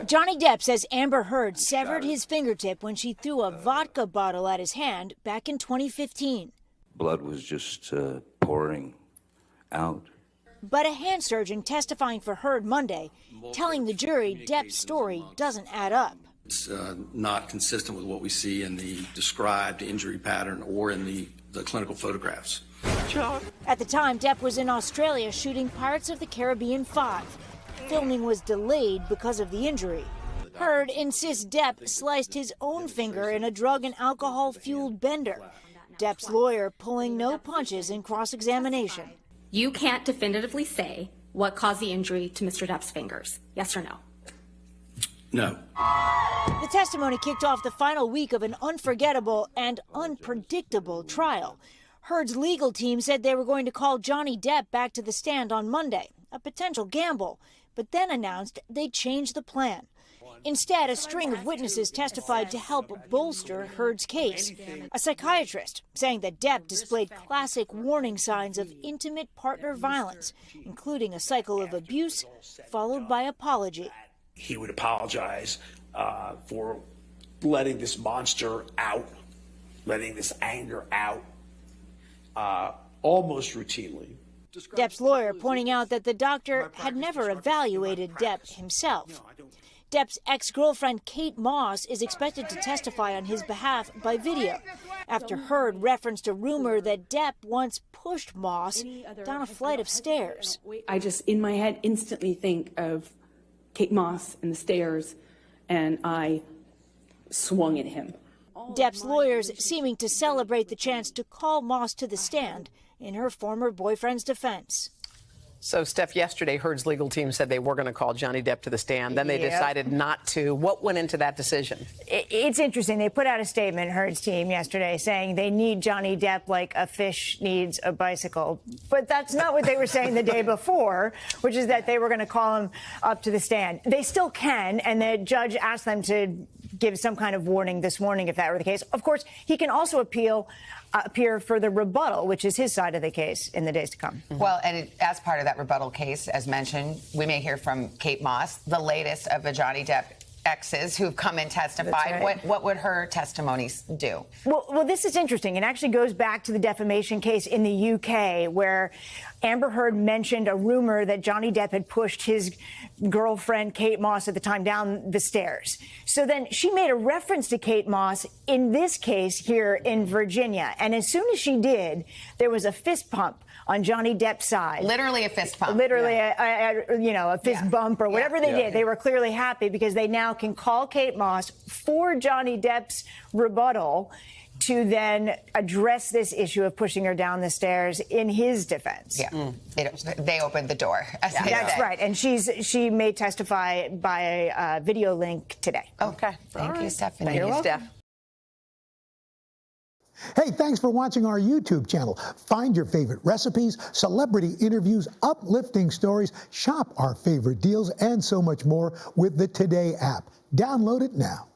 Johnny Depp says Amber Heard severed his fingertip when she threw a vodka bottle at his hand back in 2015. Blood was just pouring out. But a hand surgeon testifying for Heard Monday, telling the jury Depp's story doesn't add up. It's not consistent with what we see in the described injury pattern or in the clinical photographs. At the time, Depp was in Australia shooting Pirates of the Caribbean 5. Filming was delayed because of the injury. Heard insists Depp sliced his own finger in a drug and alcohol-fueled bender. Depp's lawyer pulling no punches in cross-examination. You can't definitively say what caused the injury to Mr. Depp's fingers. Yes or no? No. The testimony kicked off the final week of an unforgettable and unpredictable trial. Heard's legal team said they were going to call Johnny Depp back to the stand on Monday, a potential gamble, but then announced they'd changed the plan. Instead, a string of witnesses testified to help bolster Heard's case. A psychiatrist saying that Depp displayed classic warning signs of intimate partner violence, including a cycle of abuse followed by apology. He would apologize for letting this monster out, letting this anger out, almost routinely. Depp's lawyer pointing out that the doctor had never evaluated Depp himself. Depp's ex-girlfriend Kate Moss is expected to testify on his behalf by video after Heard referenced a rumor that Depp once pushed Moss down a flight of stairs. I just, in my head, instantly think of Kate Moss and the stairs, and I swung at him. Depp's lawyers seeming to celebrate the chance to call Moss to the stand in her former boyfriend's defense. So, Steph, yesterday, Heard's legal team said they were going to call Johnny Depp to the stand. Then they decided not to. What went into that decision? It's interesting. They put out a statement, Heard's team, yesterday, saying they need Johnny Depp like a fish needs a bicycle. But that's not what they were saying the day before, which is that they were going to call him up to the stand. They still can, and the judge asked them to give some kind of warning this morning if that were the case. Of course, he can also appear for the rebuttal, which is his side of the case, in the days to come. Well, and as part of that rebuttal case, as mentioned, we may hear from Kate Moss, the latest of the Johnny Depp exes who've come and testified. Right. What would her testimonies do? Well, this is interesting. It actually goes back to the defamation case in the UK, where Amber Heard mentioned a rumor that Johnny Depp had pushed his girlfriend, Kate Moss, at the time down the stairs. So then she made a reference to Kate Moss in this case here in Virginia. And as soon as she did, there was a fist pump on Johnny Depp's side. Literally a fist pump. Literally, a fist bump or whatever they did. They were clearly happy because they now can call Kate Moss for Johnny Depp's rebuttal to then address this issue of pushing her down the stairs in his defense. Yeah, they opened the door. That's right, and she may testify by video link today. Okay, thank you, Stephanie. Thank you, Steph. Hey, thanks for watching our YouTube channel. Find your favorite recipes, celebrity interviews, uplifting stories, shop our favorite deals, and so much more with the Today app. Download it now.